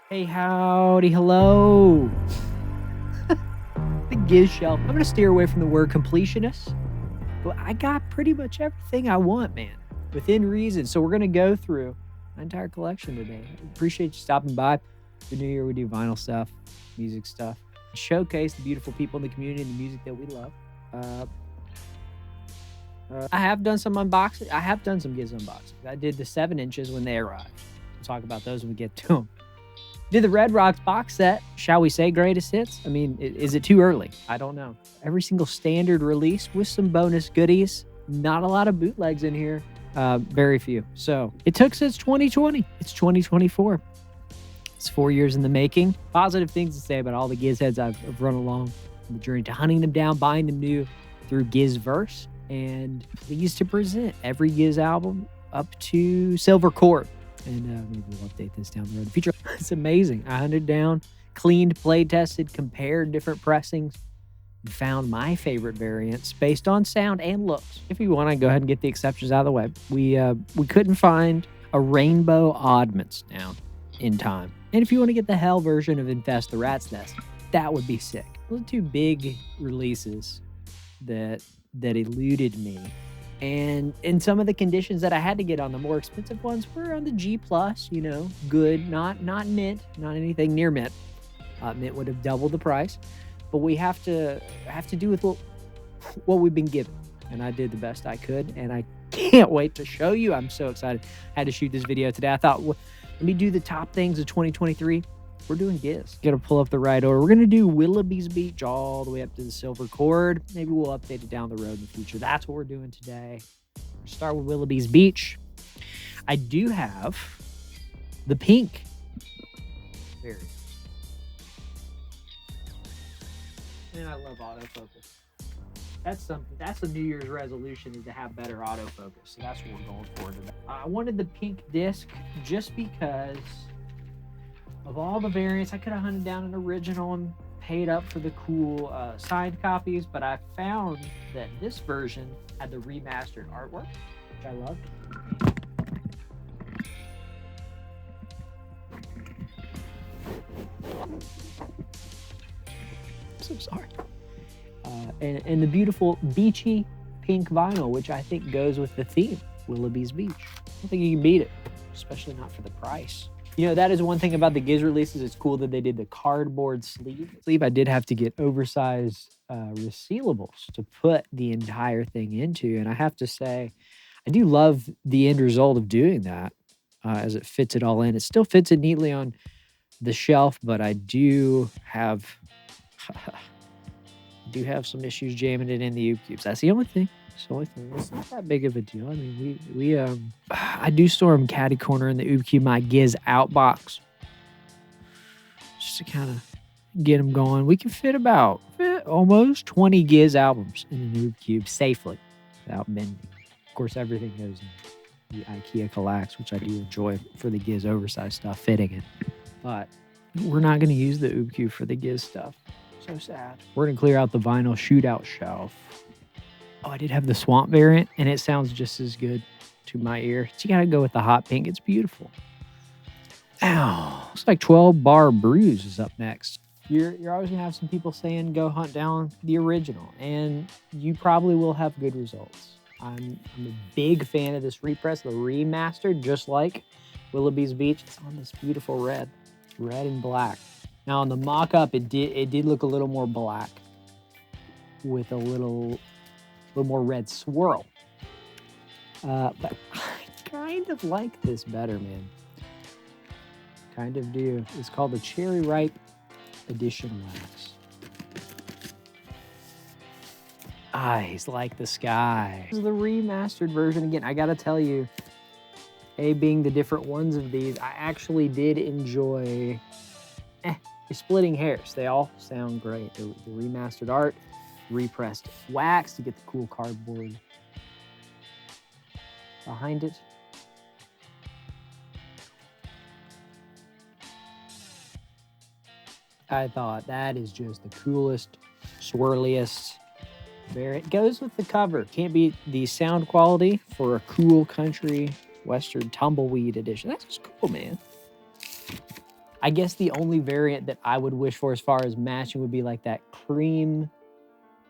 Hey, howdy, hello. The Gizz shelf. I'm going to steer away from the word completionist, but I got pretty much everything I want, man, within reason. So we're going to go through my entire collection today. Appreciate you stopping by. The new year, we do vinyl stuff, music stuff, showcase the beautiful people in the community and the music that we love. I have done some unboxing. I have done some Gizz unboxings. I did the 7 inches when they arrived. We'll talk about those when we get to them. Did the Red Rocks box set, shall we say greatest hits? I mean, is it too early? I don't know. Every single standard release with some bonus goodies. Not a lot of bootlegs in here. Very few. So it took since 2020. It's 2024. It's 4 years in the making. Positive things to say about all the Gizz heads I've run along on the journey to hunting them down, buying them new through Gizzverse. And pleased to present every Gizz album up to Silver Cord. And maybe we'll update this down the road. The feature, it's amazing. I hunted down, cleaned, play tested, compared different pressings, and found my favorite variants based on sound and looks. If you want to go ahead and get the exceptions out of the way, we couldn't find a rainbow Oddments down in time. And if you want to get the hell version of Infest the Rat's Nest, that would be sick. Those are 2 big releases that eluded me. And in some of the conditions that I had to get on the more expensive ones were on the G+, you know, good, not mint, not anything near mint. Mint would have doubled the price, but we have to do with what we've been given. And I did the best I could, and I can't wait to show you. I'm so excited. I had to shoot this video today. I thought, well, let me do the top things of 2023. We're doing Gizz. Got to pull up the right order. We're going to do Willoughby's Beach all the way up to the Silver Cord. Maybe we'll update it down the road in the future. That's what we're doing today. We'll start with Willoughby's Beach. I do have the pink variant. And I love autofocus. That's something. That's a New Year's resolution, is to have better autofocus. So that's what we're going for today. I wanted the pink disc just because of all the variants. I could have hunted down an original and paid up for the cool signed copies, but I found that this version had the remastered artwork, which I loved. I'm so sorry. And the beautiful beachy pink vinyl, which I think goes with the theme, Willoughby's Beach. I don't think you can beat it, especially not for the price. You know, that is one thing about the Gizz releases. It's cool that they did the cardboard sleeve. I did have to get oversized resealables to put the entire thing into. And I have to say, I do love the end result of doing that as it fits it all in. It still fits it neatly on the shelf, but I do have some issues jamming it in the Oop Cubes. That's the only thing. It's not that big of a deal. I mean, I do store them catty corner in the Oop Cube, my Gizz outbox, just to kind of get them going. We can fit almost 20 Gizz albums in an Oop Cube safely without bending. Of course, everything goes in the IKEA Collax, which I do enjoy for the Gizz oversized stuff, fitting it. But we're not going to use the Oop Cube for the Gizz stuff. So sad. We're going to clear out the vinyl shootout shelf. Oh, I did have the Swamp variant, and it sounds just as good to my ear. So you got to go with the hot pink. It's beautiful. Ow. Looks like 12 Bar Bruise is up next. You're always going to have some people saying go hunt down the original, and you probably will have good results. I'm a big fan of this repress, the remastered, just like Willoughby's Beach. It's on this beautiful red and black. Now on the mock-up, it did look a little more black with a little more red swirl. But I kind of like this better, man. Kind of do. It's called the Cherry Ripe Edition Wax. Eyes like the sky. This is the remastered version. Again, I gotta tell you, being the different ones of these, I actually did enjoy you're splitting hairs. They all sound great. The remastered art, repressed wax to get the cool cardboard behind it. I thought that is just the coolest, swirliest variant. It goes with the cover. Can't beat the sound quality for a cool country western tumbleweed edition. That's just cool, man. I guess the only variant that I would wish for as far as matching would be like that cream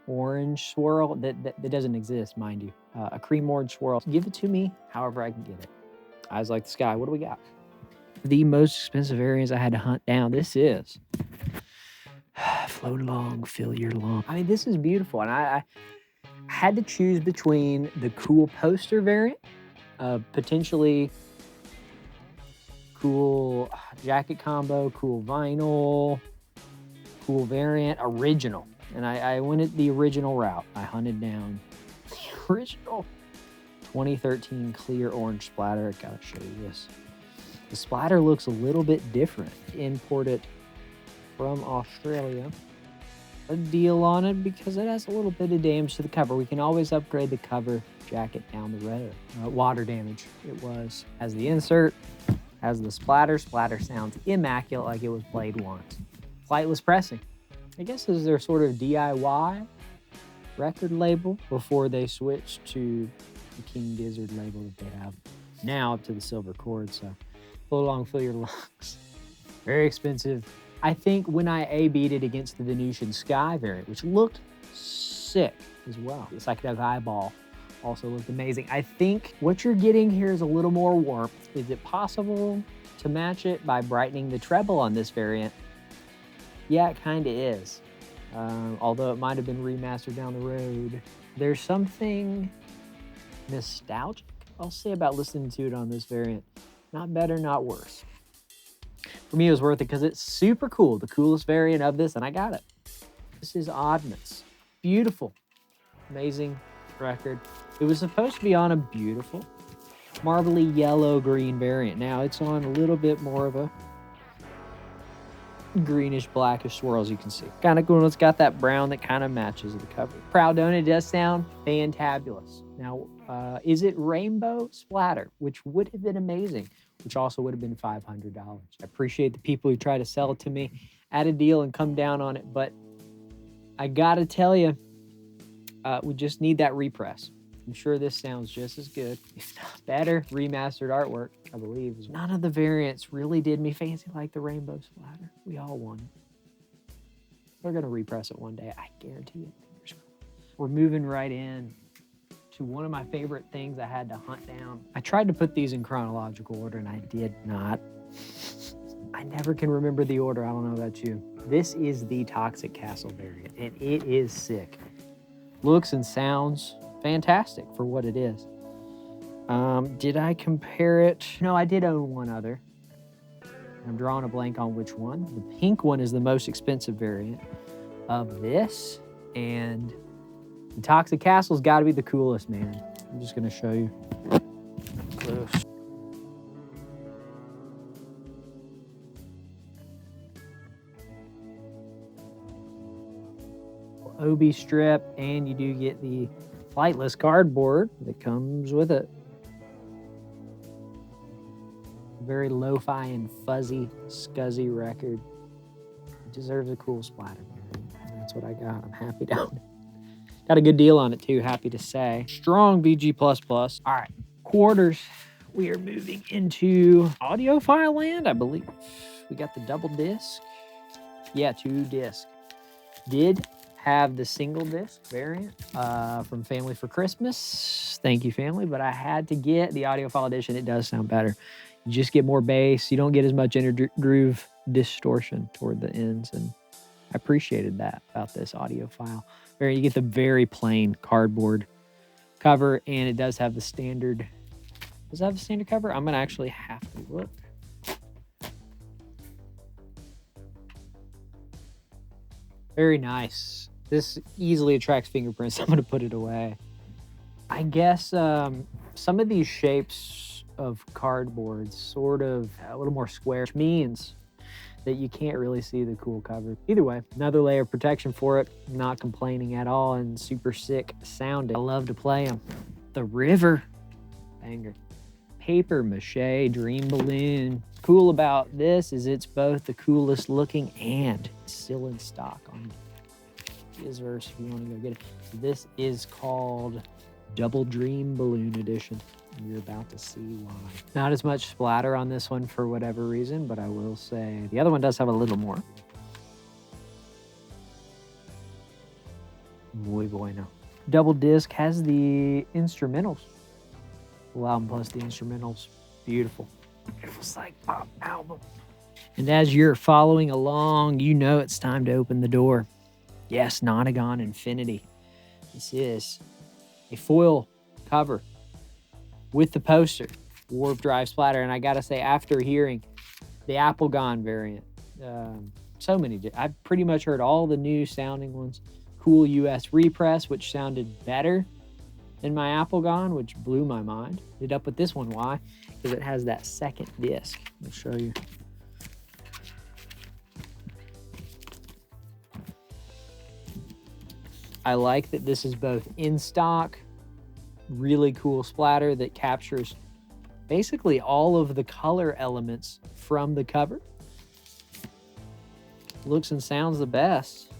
orange swirl that doesn't exist, mind you. A cream orange swirl. Give it to me however I can get it. Eyes like the sky. What do we got? The most expensive variants I had to hunt down. This is Float Along, Fill Your Lung. I mean, this is beautiful. And I had to choose between the cool poster variant, potentially cool jacket combo, cool vinyl, cool variant, original. And I went at the original route. I hunted down the original 2013 clear orange splatter. I gotta show you this. The splatter looks a little bit different. Imported from Australia. A deal on it because it has a little bit of damage to the cover. We can always upgrade the cover jacket down the road. Water damage it was. Has the insert, has the splatter. Splatter sounds immaculate, like it was played once. Flightless pressing. I guess this is their sort of DIY record label before they switched to the King Gizzard label that they have now up to the silver cord. So Float Along, Fill Your Lungs. Very expensive. I think when I A-B'd it against the Venusian Sky variant, which looked sick as well. The Psychedelic Eyeball also looked amazing. I think what you're getting here is a little more warmth. Is it possible to match it by brightening the treble on this variant? Yeah, it kind of is. Although it might have been remastered down the road. There's something nostalgic, I'll say, about listening to it on this variant. Not better, not worse. For me, it was worth it because it's super cool. The coolest variant of this, and I got it. This is Oddments. Beautiful. Amazing record. It was supposed to be on a beautiful, marbly yellow-green variant. Now, it's on a little bit more of a greenish, blackish swirl, as you can see. Kind of cool. It's got that brown that kind of matches the cover. Proud to own it. It does sound fantabulous. Now, is it rainbow splatter, which would have been amazing, which also would have been $500. I appreciate the people who try to sell it to me at a deal and come down on it, but I gotta tell you, we just need that repress. I'm sure this sounds just as good, if not better. Remastered artwork, I believe. None of the variants really did me fancy like the rainbow splatter. We all won. We're gonna repress it one day, I guarantee it. We're moving right in to one of my favorite things I had to hunt down. I tried to put these in chronological order and I did not. I never can remember the order. I don't know about you. This is the Toxic Castle variant and it is sick. Looks and sounds fantastic for what it is. Did I compare it? No, I did own one other. I'm drawing a blank on which one. The pink one is the most expensive variant of this, and the Toxic Castle's got to be the coolest, man. I'm just gonna show you close. OB strip, and you do get the flightless cardboard that comes with it. Very lo-fi and fuzzy, scuzzy record. It deserves a cool splatter. And that's what I got. I'm happy to own it. Got a good deal on it too, happy to say. Strong VG++. All right, quarters. We are moving into audiophile land, I believe. We got the double disc. Yeah, 2 disc. Did have the single disc variant from Family for Christmas. Thank you, family. But I had to get the audiophile edition. It does sound better. You just get more bass. You don't get as much inner groove distortion toward the ends. And I appreciated that about this audiophile variant. You get the very plain cardboard cover, and it does have the standard. Does it have the standard cover? I'm going to actually have to look. Very nice. This easily attracts fingerprints. I'm going to put it away. I guess some of these shapes of cardboard sort of a little more square, which means that you can't really see the cool cover. Either way, another layer of protection for it. Not complaining at all, and super sick sounding. I love to play them. The River. Banger. Paper Mache Dream Balloon. Cool about this is it's both the coolest looking and still in stock on Gizzard if you want to go get it. This is called Double Dream Balloon Edition. You're about to see why. Not as much splatter on this one for whatever reason, but I will say the other one does have a little more. Muy bueno. Double disc has the instrumentals. Full album plus the instrumentals. Beautiful. Beautiful psych pop album. And as you're following along, you know it's time to open the door. Yes, Nonagon Infinity. This is a foil cover with the poster, Warp Drive Splatter. And I gotta say, after hearing the Applegon variant, so many, I've pretty much heard all the new sounding ones. Cool US Repress, which sounded better than my Applegon, which blew my mind. Ended up with this one. Why? Because it has that second disc. I'll show you. I like that this is both in stock, really cool splatter that captures basically all of the color elements from the cover. Looks and sounds the best.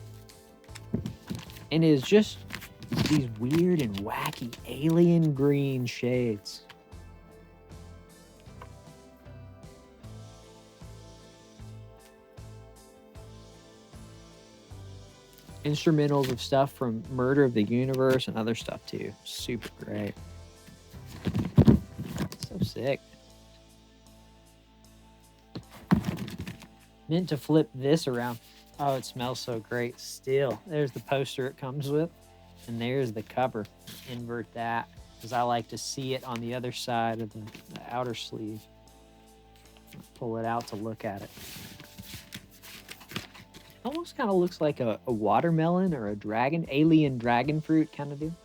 And is just these weird and wacky alien green shades. Instrumentals of stuff from Murder of the Universe and other stuff too. Super great. So sick. Meant to flip this around. Oh, it smells so great still. There's the poster it comes with. And there's the cover. Invert that, because I like to see it on the other side of the outer sleeve. Pull it out to look at it. Almost kind of looks like a watermelon or a alien dragon fruit kind of deal.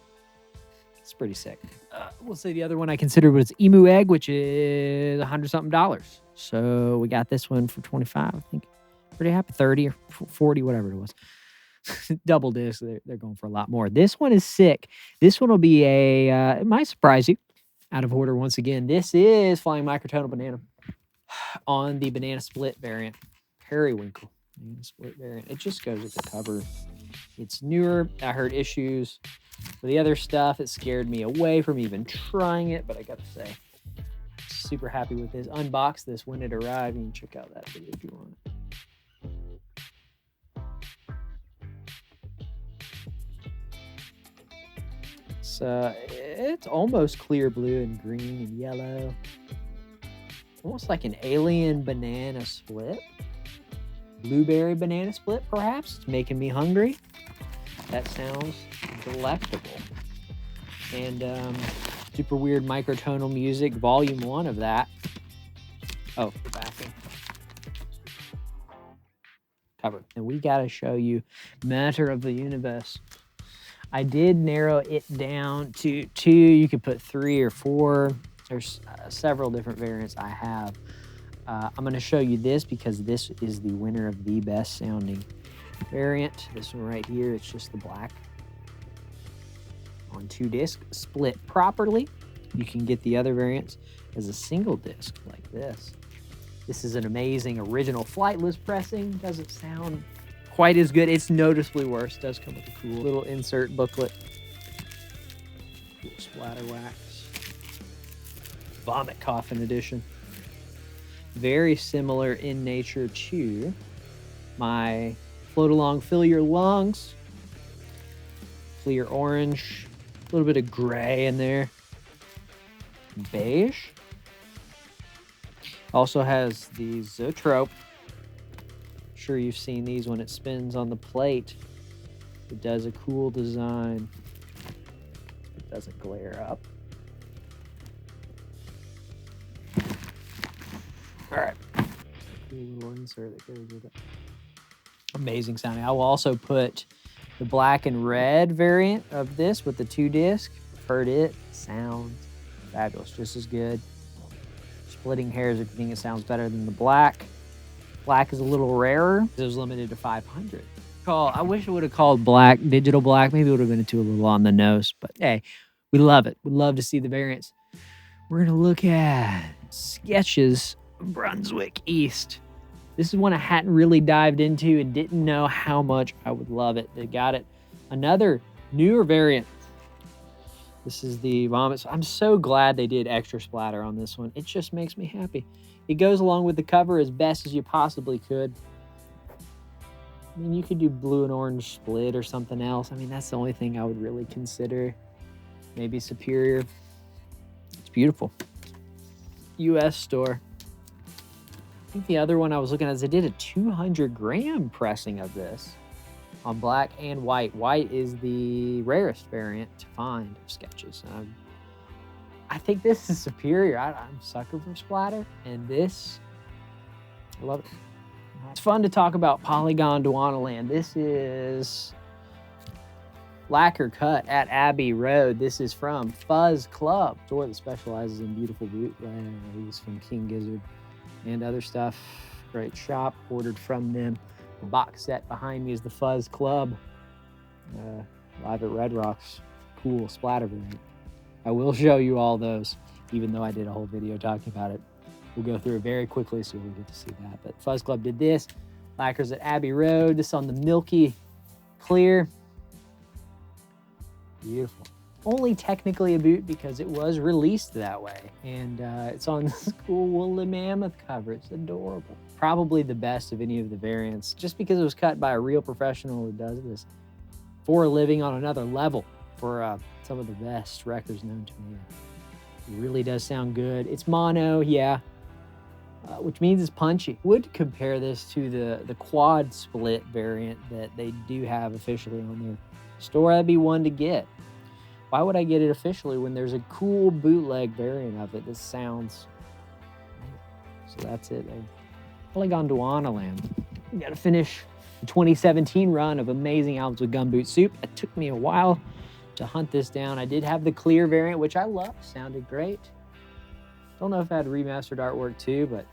It's pretty sick. We'll say the other one I considered was Emu Egg, which is $100-something. So we got this one for $25, I think. Pretty happy. 30 or 40, whatever it was. Double disc, they're going for a lot more. This one is sick. This one will be it might surprise you. Out of order once again. This is Flying Microtonal Banana on the Banana Split variant. Periwinkle Banana Split variant. It just goes with the cover. It's newer. I heard issues with the other stuff. It scared me away from even trying it, but I gotta say, super happy with this. Unbox this when it arrived. You can check out that video if you want. It's almost clear blue and green and yellow. Almost like an alien banana split. Blueberry banana split, perhaps. It's making me hungry. That sounds delectable. And super weird microtonal music, volume 1 of that. Oh, the backing. Cover. And we got to show you Matter of the Universe. I did narrow it down to 2. You could put 3 or 4. There's several different variants I have. I'm going to show you this because this is the winner of the best sounding variant. This one right here, it's just the black on 2 disc, split properly. You can get the other variants as a single disc like this. This is an amazing original flightless pressing. Doesn't sound quite as good. It's noticeably worse. Does come with a cool little insert booklet. Cool splatter wax. Vomit Coffin edition. Very similar in nature to my Float Along Fill Your Lungs. Clear orange. A little bit of gray in there. Beige. Also has the Zoetrope. Sure you've seen these when it spins on the plate. It does a cool design. It doesn't glare up. All right. Cool little insert that goes with it. Amazing sounding. I will also put the black and red variant of this with the 2 disc. Heard it. Sounds fabulous. Just as good. Splitting hairs, I think it sounds better than the black. Black is a little rarer. It was limited to 500. I wish it would have called black, digital black. Maybe it would have been a little on the nose. But hey, we love it. We'd love to see the variants. We're going to look at Sketches Brunswick East. This is one I hadn't really dived into and didn't know how much I would love it. They got it. Another newer variant. This is the vomit. I'm so glad they did extra splatter on this one. It just makes me happy. It goes along with the cover as best as you possibly could. I mean, you could do blue and orange split or something else. I mean, that's the only thing I would really consider. Maybe superior. It's beautiful. US store. I think the other one I was looking at is they did a 200-gram pressing of this on black and white. White is the rarest variant to find of sketches. I think this is superior. I'm a sucker for splatter, and this, I love it. It's fun to talk about Polygondwanaland. This is lacquer cut at Abbey Road. This is from Fuzz Club, a store that specializes in beautiful bootlegs from King Gizzard and other stuff. Great shop, ordered from them. The box set behind me is the Fuzz Club. Live at Red Rocks. Cool splatter variant. I will show you all those, even though I did a whole video talking about it. We'll go through it very quickly so you'll get to see that. But Fuzz Club did this. Lacquers at Abbey Road. This on the milky clear. Beautiful. Only technically a boot because it was released that way. And it's on this cool woolly mammoth cover. It's adorable. Probably the best of any of the variants, just because it was cut by a real professional who does this for a living on another level for some of the best records known to me. It really does sound good. It's mono, yeah, which means it's punchy. Would compare this to the quad split variant that they do have officially on their store. That'd be one to get. Why would I get it officially when there's a cool bootleg variant of it that sounds? So that's it. Polygondwanaland. We got to finish the 2017 run of amazing albums with Gumboot Soup. It took me a while to hunt this down. I did have the clear variant, which I love. Sounded great. Don't know if I had remastered artwork too, but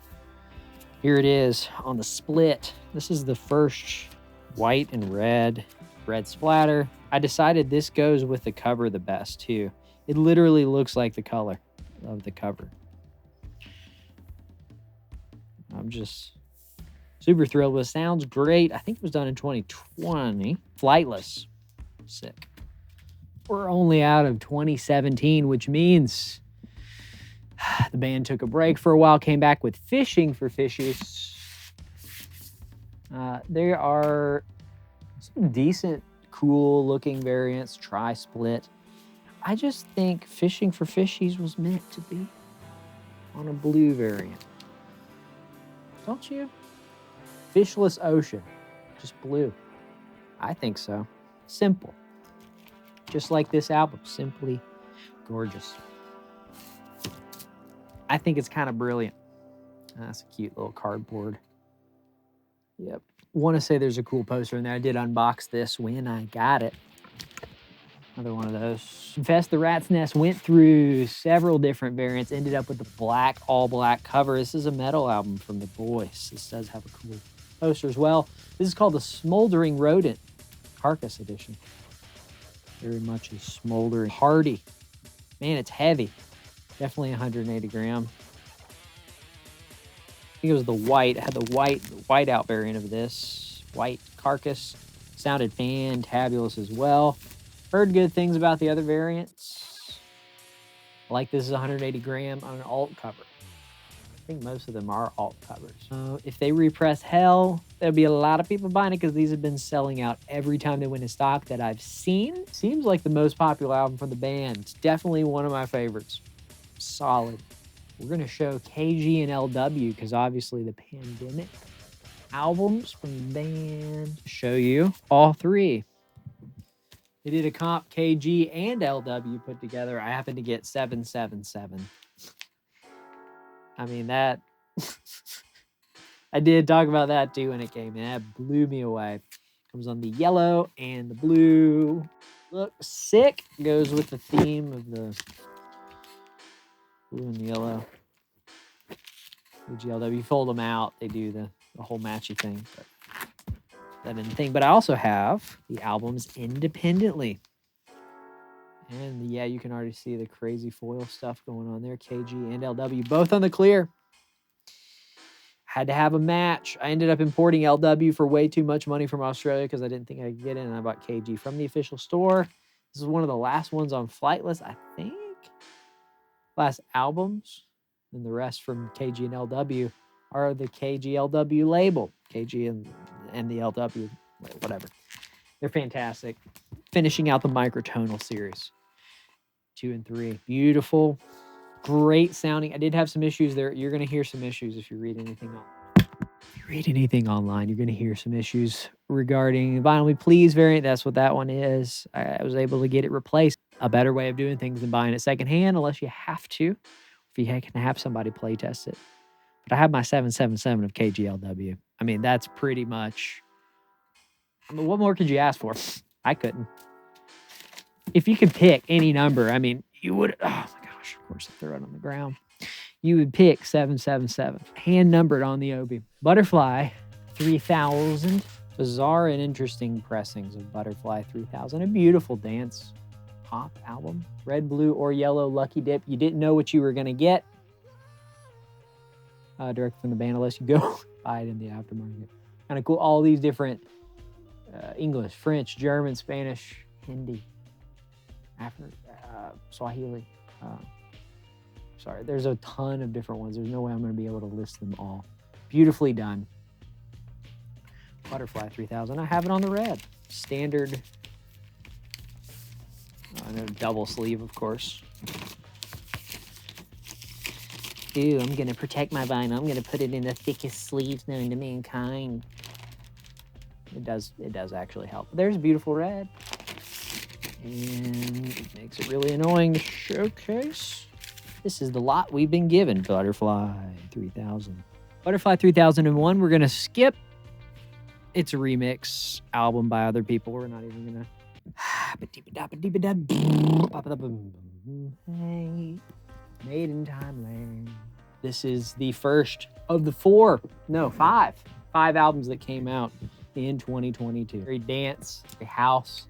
here it is on the split. This is the first white and red splatter. I decided this goes with the cover the best too. It literally looks like the color of the cover. I'm just super thrilled with it. Sounds great. I think it was done in 2020. Flightless. Sick. We're only out of 2017, which means the band took a break for a while, came back with Fishing for Fishies. There are some decent, cool looking variants, tri-split. I just think Fishing for Fishies was meant to be on a blue variant. Don't you? Fishless ocean, just blue. I think so. Simple. Just like this album, simply gorgeous. I think it's kind of brilliant. That's a cute little cardboard. Yep. Want to say there's a cool poster in there. I did unbox this when I got it. Another one of those. Infest the Rat's Nest went through several different variants, ended up with the black, all black cover. This is a metal album from the Boys. This does have a cool poster as well. This is called the Smoldering Rodent Carcass Edition. Very much a smoldering, hardy. Man, it's heavy. Definitely 180 gram. I think it was the white. It had the white out variant of this. White carcass. Sounded fantabulous as well. Heard good things about the other variants. I like this is 180 gram on an alt cover. I think most of them are alt covers. If they repress Hell, there'll be a lot of people buying it because these have been selling out every time they went in stock that I've seen. Seems like the most popular album from the band. It's definitely one of my favorites. Solid. We're going to show KG and LW because obviously the pandemic albums from the band. Show you all three. They did a comp KG and LW put together. I happened to get 777. I mean, that... I did talk about that too when it came in. That blew me away. Comes on the yellow and the blue. Looks sick. Goes with the theme of the blue and the yellow. KG, you fold them out. They do the whole matchy thing. But that didn't think. But I also have the albums independently. And yeah, you can already see the crazy foil stuff going on there. KG and LW, both on the clear. Had to have a match. I ended up importing LW for way too much money from Australia because I didn't think I could get it. And I bought KG from the official store. This is one of the last ones on Flightless, I think. Last albums. And the rest from KG and LW are the KG-LW label. KG and the LW, whatever. They're fantastic. Finishing out the Microtonal series. 2 and 3. Beautiful. Great sounding. I did have some issues there. You're going to hear some issues if you read anything on. If you read anything online, you're going to hear some issues regarding Vinyl Me Please variant. That's what that one is. I was able to get it replaced. A better way of doing things than buying it secondhand, unless you have to. If you can have somebody play test it. But I have my 777 of KGLW. I mean, that's pretty much... I mean, what more could you ask for? I couldn't. If you could pick any number, I mean, you would... Oh, my gosh. Of course, I threw it on the ground. You would pick 777. Hand-numbered on the Obi. Butterfly 3000. Bizarre and interesting pressings of Butterfly 3000. A beautiful dance pop album. Red, blue, or yellow Lucky Dip. You didn't know what you were going to get. Direct from the band, unless you go buy it in the aftermarket. Kind of cool. All these different English, French, German, Spanish, Hindi, Swahili. Sorry, there's a ton of different ones. There's no way I'm going to be able to list them all. Beautifully done. Butterfly 3000. I have it on the red. Standard. Double sleeve, of course. Ooh, I'm going to protect my vinyl. I'm going to put it in the thickest sleeves known to mankind. It does actually help. There's beautiful red. And it makes it really annoying to showcase. This is the lot we've been given, Butterfly 3000. Butterfly 3001, we're going to skip. It's a remix album by other people. We're not even going to... Made in Timeland. This is the first of the five albums that came out in 2022. Very dance, very house.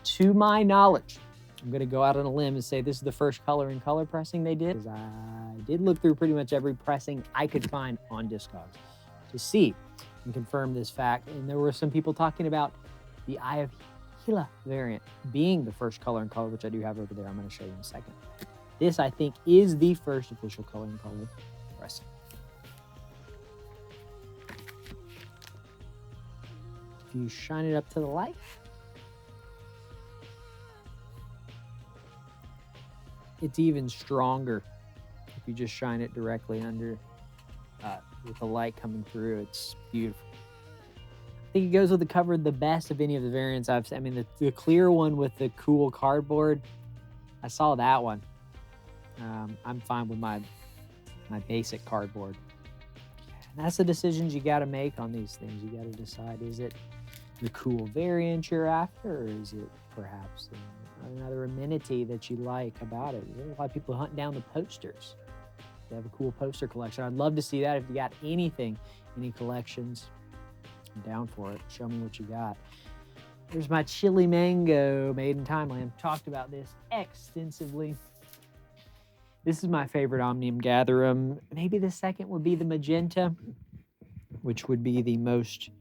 To my knowledge, I'm going to go out on a limb and say this is the first color in color pressing they did. Because I did look through pretty much every pressing I could find on Discogs to see and confirm this fact. And there were some people talking about the Eye of Hila variant being the first color in color, which I do have over there. I'm going to show you in a second. This, I think, is the first official color in color pressing. If you shine it up to the light, it's even stronger. If you just shine it directly under with the light coming through, it's beautiful. I think it goes with the cover the best of any of the variants I've seen. I mean, the clear one with the cool cardboard, I saw that one. I'm fine with my basic cardboard. And that's the decisions you got to make on these things. You got to decide, is it the cool variant you're after, or is it perhaps another amenity that you like about it? There's a lot of people hunting down the posters. They have a cool poster collection. I'd love to see that. If you got anything, any collections, I'm down for it. Show me what you got. There's my chili mango made in Timeland. Talked about this extensively. This is my favorite Omnium Gatherum. Maybe the second would be the magenta, which would be the most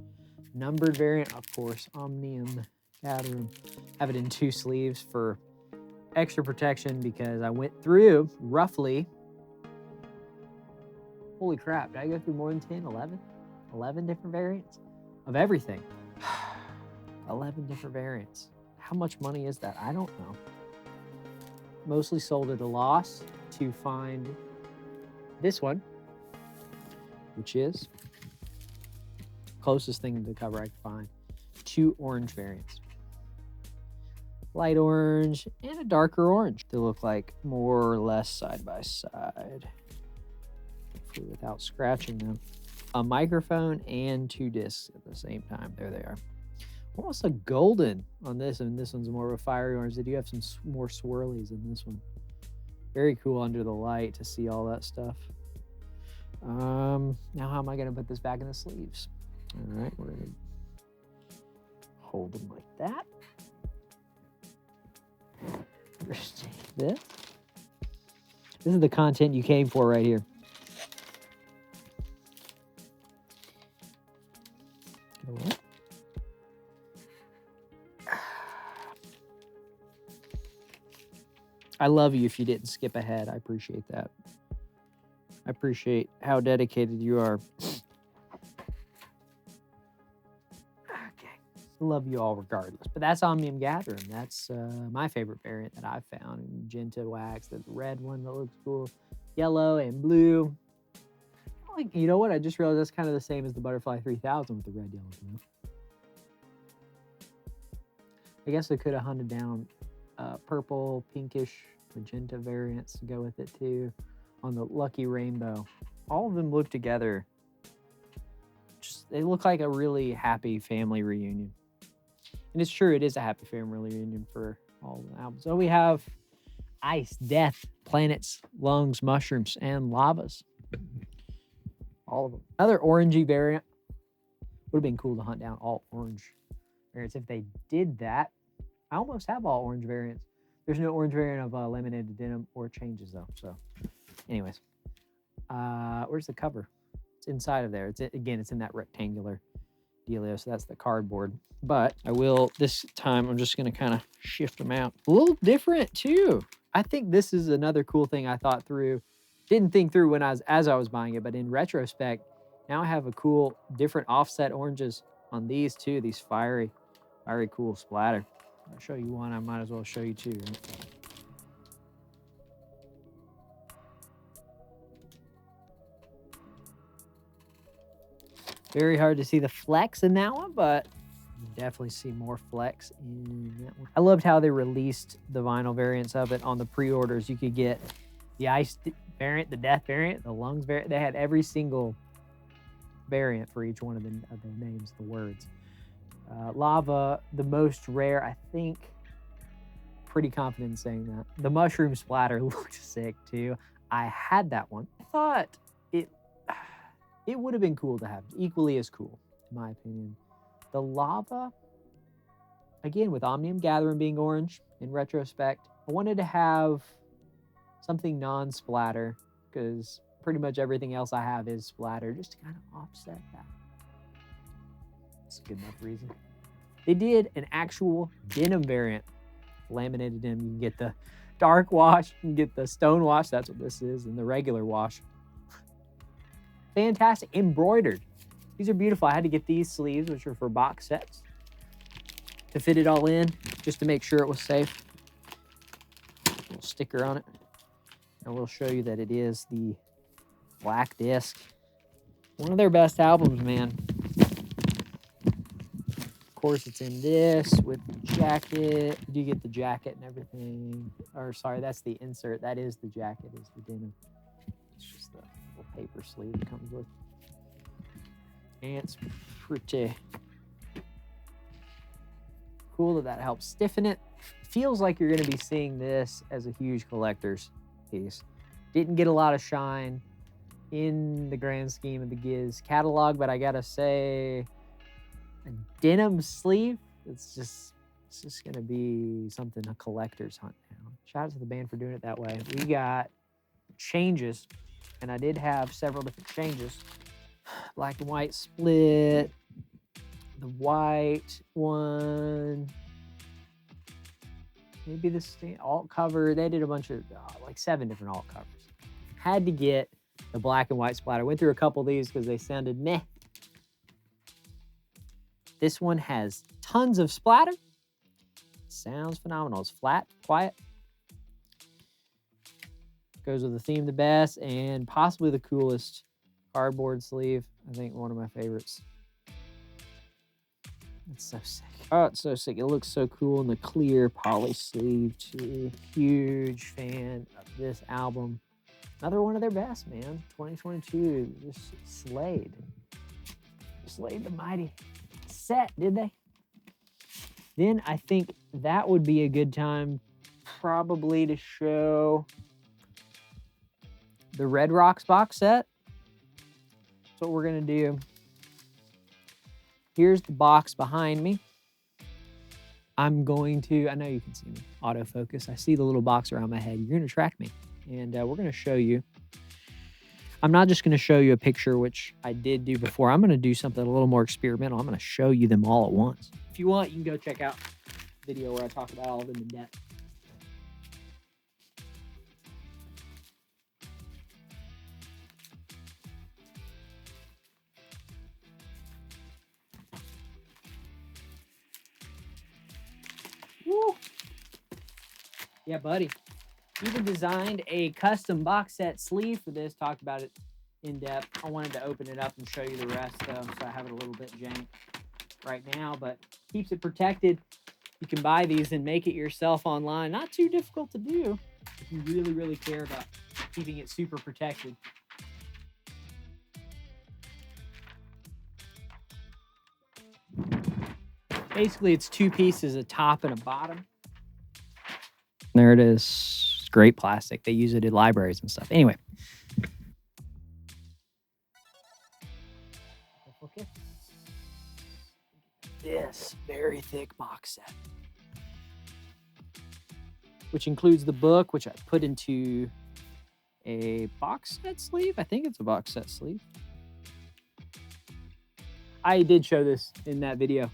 numbered variant. Of course, Omnium Gatherum. Have it in 2 sleeves for extra protection because I went through roughly, holy crap, did I go through more than 10, 11? 11 different variants of everything. 11 different variants. How much money is that? I don't know. Mostly sold at a loss to find this one, which is closest thing to the cover I could find. 2 orange variants. Light orange and a darker orange. They look like more or less side by side. Hopefully without scratching them. A microphone and 2 discs at the same time. There they are. Almost a golden on this, and this one's more of a fiery orange. They do have some more swirlies in this one. Very cool under the light to see all that stuff. Now how am I going to put this back in the sleeves? All right, we're going to hold them like that. Just take this. This is the content you came for right here. I love you if you didn't skip ahead. I appreciate that. I appreciate how dedicated you are. Okay. Love you all regardless. But that's Omnium Gatherum. That's my favorite variant that I've found. Magenta wax, the red one that looks cool. Yellow and blue. Like, you know what? I just realized that's kind of the same as the Butterfly 3000 with the red, yellow, blue. I guess I could have hunted down purple, pinkish, magenta variants to go with it too on the Lucky Rainbow. All of them look together. They look like a really happy family reunion. And it's true, it is a happy family reunion for all the albums. So we have Ice, Death, Planets, Lungs, Mushrooms, and Lavas. All of them. Another orangey variant. Would have been cool to hunt down all orange variants if they did that. I almost have all orange variants. There's no orange variant of Laminated Denim or Changes though. So anyways, where's the cover? It's inside of there. It's in that rectangular dealio. So that's the cardboard. But I will, this time, I'm just going to kind of shift them out. A little different too. I think this is another cool thing I thought through. Didn't think through when as I was buying it, but in retrospect, now I have a cool different offset oranges on these too. These fiery cool splatter. I'll show you one. I might as well show you two. Right? Very hard to see the flex in that one, but you definitely see more flex in that one. I loved how they released the vinyl variants of it on the pre-orders. You could get the Ice variant, the Death variant, the Lungs variant. They had every single variant for each one of the names, the words. Lava, the most rare, I think. Pretty confident in saying that. The Mushroom Splatter looked sick too. I had that one. I thought it would have been cool to have, equally as cool, in my opinion. The Lava, again, with Omnium Gatherum being orange, in retrospect, I wanted to have something non-splatter, because pretty much everything else I have is splatter, just to kind of offset that. That's a good enough reason. They did an actual denim variant, laminated denim. You can get the dark wash, you can get the stone wash, that's what this is, and the regular wash. Fantastic, embroidered. These are beautiful. I had to get these sleeves, which are for box sets, to fit it all in, just to make sure it was safe. A little sticker on it. And we'll show you that it is the black disc. One of their best albums, man. Of course, it's in this with the jacket. You do get the jacket and everything. Or sorry, that's the insert. That is the jacket, is the denim. It's just the little paper sleeve it comes with. And it's pretty cool that helps stiffen it. Feels like you're going to be seeing this as a huge collector's piece. Didn't get a lot of shine in the grand scheme of the Gizz catalog, but I gotta say, a denim sleeve, it's just going to be something a collector's hunt now. Shout out to the band for doing it that way. We got Changes, and I did have several different Changes. Black and white split, the white one, maybe the alt cover. They did a bunch of, like 7 different alt covers. Had to get the black and white splatter. Went through a couple of these because they sounded meh. This one has tons of splatter. Sounds phenomenal. It's flat, quiet. Goes with the theme the best, and possibly the coolest cardboard sleeve. I think one of my favorites. It's so sick. Oh, it's so sick. It looks so cool in the clear poly sleeve too. Huge fan of this album. Another one of their best, man. 2022 just slayed. Slayed the mighty set, did they? Then I think that would be a good time probably to show the Red Rocks box set. That's what we're gonna do. Here's the box behind me. I'm going to, I know you can see me, autofocus. I see the little box around my head. You're gonna track me. And we're gonna show you. I'm not just gonna show you a picture, which I did do before. I'm gonna do something a little more experimental. I'm gonna show you them all at once. If you want, you can go check out the video where I talk about all of them in depth. Yeah, buddy. Even designed a custom box set sleeve for this. Talked about it in depth. I wanted to open it up and show you the rest, though, so I have it a little bit jank right now, but keeps it protected. You can buy these and make it yourself online. Not too difficult to do if you really, really care about keeping it super protected. Basically, it's two pieces, a top and a bottom. There it is. It's great plastic. They use it in libraries and stuff. Anyway. Okay. This very thick box set, which includes the book, which I put into a box set sleeve. I think it's a box set sleeve. I did show this in that video.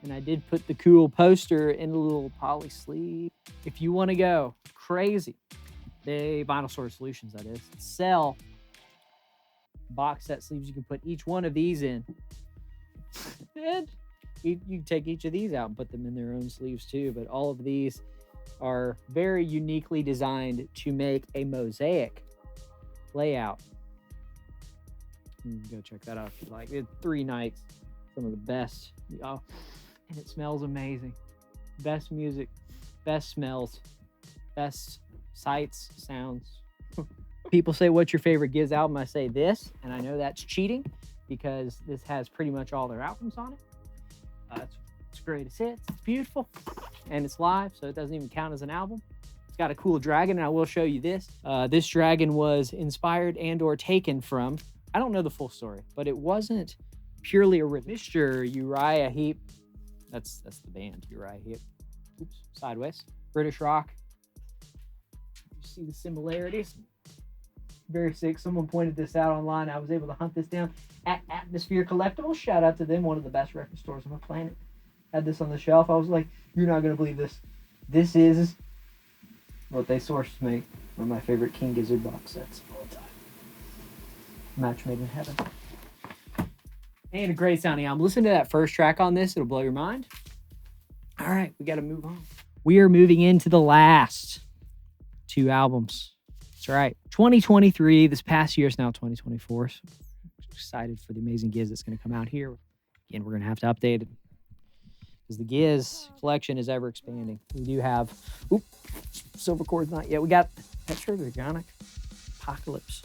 And I did put the cool poster in a little poly sleeve. If you want to go crazy, they, Vinyl Store Solutions, that is, sell box set sleeves. You can put each one of these in. And you can take each of these out and put them in their own sleeves too. But all of these are very uniquely designed to make a mosaic layout. You can go check that out if you like. It's 3 nights. Some of the best. Oh, and it smells amazing. Best music, best smells, best sights, sounds. People say, what's your favorite Gizz album? I say this, and I know that's cheating because this has pretty much all their albums on it. It's greatest hits. It's beautiful, and it's live, so it doesn't even count as an album. It's got a cool dragon, and I will show you this. This dragon was inspired and or taken from, I don't know the full story, but it wasn't purely original. Mr. Uriah Heep, that's the band, Uriah Heep. Oops, sideways. British rock. You see the similarities? Very sick. Someone pointed this out online. I was able to hunt this down at Atmosphere Collectibles. Shout out to them, one of the best record stores on the planet. Had this on the shelf. I was like, you're not going to believe this. This is what they sourced to make one of my favorite King Gizzard box sets of all time. Match made in heaven. And a great sounding album. Listen to that first track on this. It'll blow your mind. All right, we got to move on. We are moving into the last 2 albums. That's right. 2023. This past year is now 2024. So excited for the amazing Gizz that's going to come out here. Again, we're going to have to update it because the Gizz collection is ever expanding. We do have, silver cord's not yet. We got Petrodragonic Apocalypse.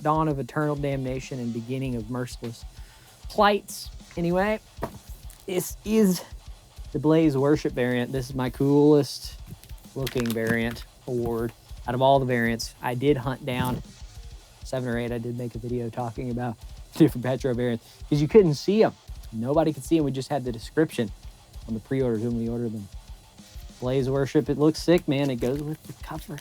Dawn of Eternal Damnation and Beginning of Merciless Plights. Anyway, this is the Blaze Worship variant. This is my coolest looking variant award out of all the variants. I did hunt down 7 or 8. I did make a video talking about different Petro variants because you couldn't see them. Nobody could see them. We just had the description on the pre-orders when we ordered them. Blaze Worship, it looks sick, man. It goes with the cover.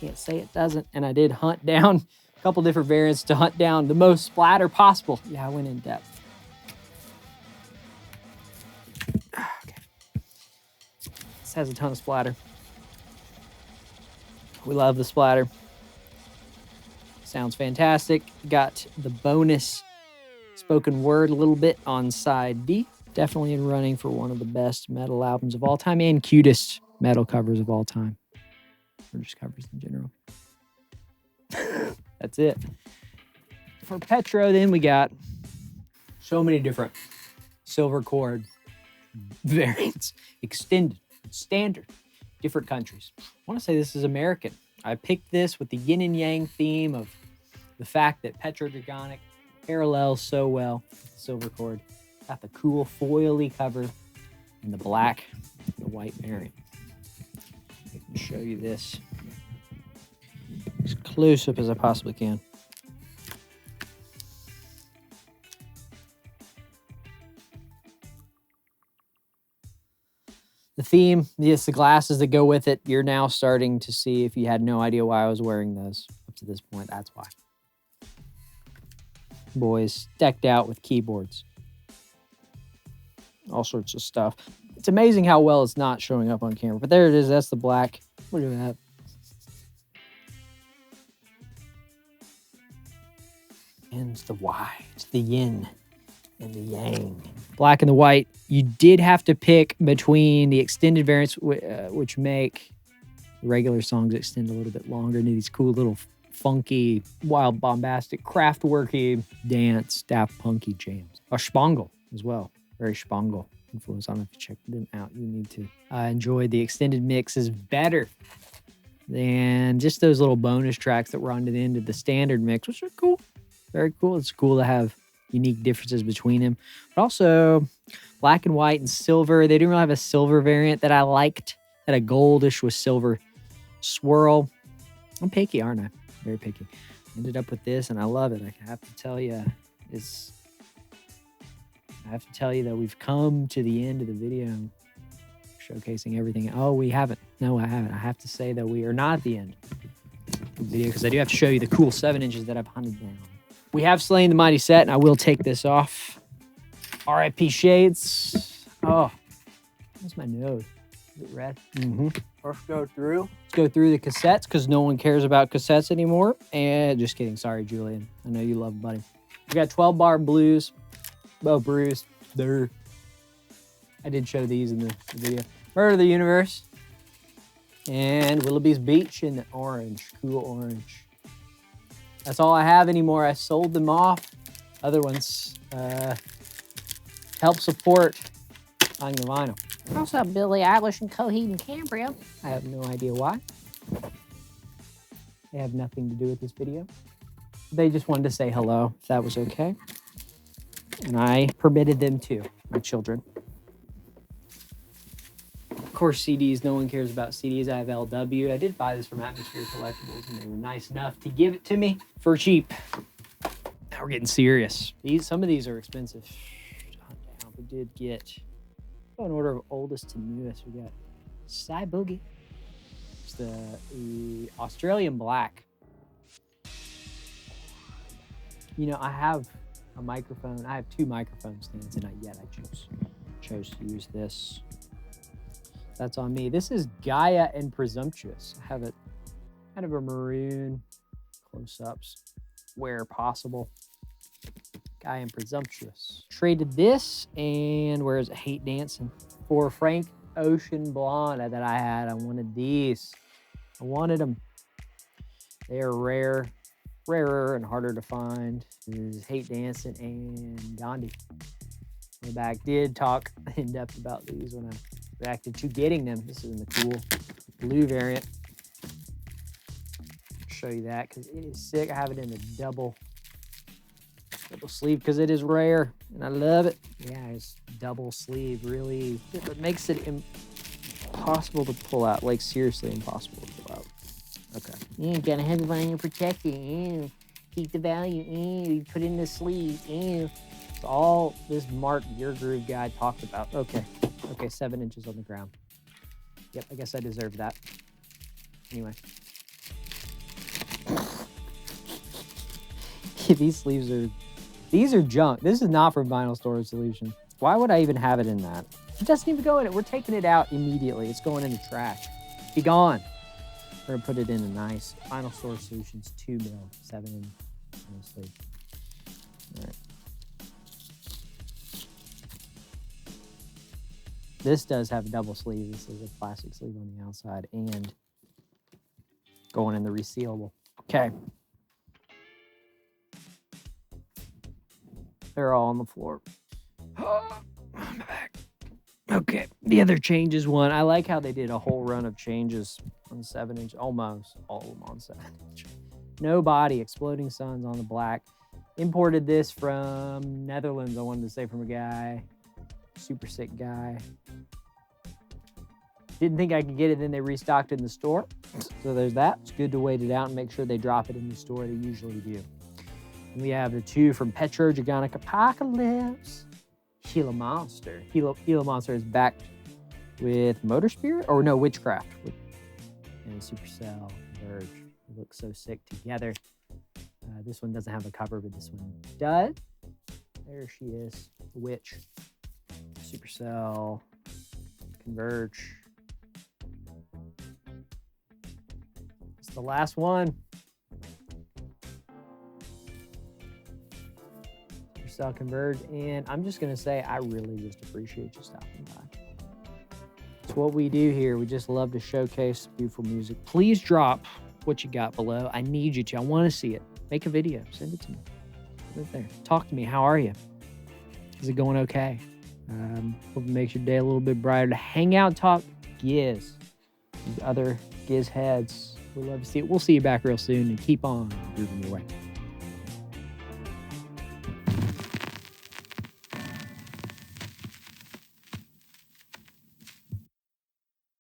Can't say it doesn't. And I did hunt down a couple different variants to hunt down the most splatter possible. Yeah, I went in depth. Okay. This has a ton of splatter. We love the splatter. Sounds fantastic. Got the bonus spoken word a little bit on side B. Definitely in running for one of the best metal albums of all time and cutest metal covers of all time. Or just covers in general. That's it. For Petro, then we got so many different silver cord variants. Extended, standard, different countries. I want to say this is American. I picked this with the yin and yang theme of the fact that Petrodragonic parallels so well with the silver cord. Got the cool foily cover and the black and the white variant. I can show you this as close up as I possibly can. The theme, yes, the glasses that go with it, you're now starting to see if you had no idea why I was wearing those up to this point. That's why. Boys decked out with keyboards. All sorts of stuff. It's amazing how well it's not showing up on camera. But there it is. That's the black. Look at that. And it's the white. It's the yin. and the yang. Black and the white. You did have to pick between the extended variants, which make the regular songs extend a little bit longer into these cool little funky, wild, bombastic, craftworky, dance, Daft Punky jams. Or Spangle as well. Very Spangle influence. I don't have to check them out. You need to. I enjoyed the extended mixes better than just those little bonus tracks that were on the end of the standard mix, which are cool. Very cool. It's cool to have unique differences between them. But also, black and white and silver. They didn't really have a silver variant that I liked. Had a goldish with silver swirl. I'm picky, aren't I? Very picky. Ended up with this, and I love it. I have to tell you, that we've come to the end of the video, showcasing everything. Oh, we haven't. No, I haven't. I have to say that we are not at the end of the video because I do have to show you the cool 7 inches that I've hunted down. We have slain the mighty set, and I will take this off. R.I.P. Shades. Oh, what's my nose? Is it red? Mm-hmm. Let's go through the cassettes because no one cares about cassettes anymore. And just kidding. Sorry, Julian. I know you love them, buddy. We got 12 Bar Bruise. There. I did show these in the video. Murder of the Universe. And Willoughby's Beach in the orange. Cool orange. That's all I have anymore. I sold them off. Other ones help support on the vinyl. Also, Billie Eilish and Coheed and Cambria. I have no idea why. They have nothing to do with this video. They just wanted to say hello, if that was okay. And I permitted them to, my children. Of course, CDs. No one cares about CDs. I have LW. I did buy this from Atmosphere Collectibles, and they were nice enough to give it to me for cheap. Now we're getting serious. Some of these are expensive. We did get, in order of oldest to newest, we got Cy Boogie. It's the Australian Black. You know, I have a microphone. I have 2 microphone stands, and yet I chose to use this. That's on me. This is Gaia and Presumptuous. I have it kind of a maroon, close-ups, where possible. Gaia and Presumptuous. Traded this, and where's it? Hate Dancing. For Frank Ocean Blonde that I had. I wanted these. I wanted them. They are rarer and harder to find. This is Hate Dancing and Gandhi. The back did talk in depth about these when I reacted to getting them. This is in the cool blue variant. I'll show you that because it is sick. I have it in a double sleeve because it is rare and I love it. Yeah, it's double sleeve. Really, it makes it impossible to pull out. Like seriously impossible to pull out. Okay. You gotta have the vinyl protector. Keep the value. You put in the sleeve. It's all this Mark Your Groove guy talked about. Okay, 7 inches on the ground. Yep, I guess I deserve that. Anyway. These sleeves are junk. This is not from Vinyl Storage Solution. Why would I even have it in that? It doesn't even go in it. We're taking it out immediately. It's going in the trash. Be gone. We're gonna put it in a nice Vinyl Storage Solutions 2 mil 7 inch sleeve. All right. This does have a double sleeve. This is a plastic sleeve on the outside and going in the resealable. Okay. They're all on the floor. Oh, my back. Okay. The other changes one. I like how they did a whole run of changes on 7 inch. Almost all of them on 7 inch. No body. Exploding Suns on the black. Imported this from Netherlands. I wanted to say from a guy. Super sick guy. Didn't think I could get it, then they restocked in the store. So there's that. It's good to wait it out and make sure they drop it in the store. They usually do. And we have the 2 from Petrodragonic Apocalypse. Gila Monster. Gila Monster is backed with Motor Spirit? Or no, Witchcraft. And Supercell, Verge. They look so sick together. This one doesn't have a cover, but this one does. There she is. The Witch. Supercell. Converge. It's the last one. Lifestyle Converge. And I'm just going to say, I really just appreciate you stopping by. It's what we do here. We just love to showcase beautiful music. Please drop what you got below. I need you to. I want to see it. Make a video. Send it to me. Put it there. Talk to me. How are you? Is it going okay? Hope it makes your day a little bit brighter. To hang out, talk Gizz. These other Gizz heads. We'd love to see it. We'll see you back real soon, and keep on moving your way.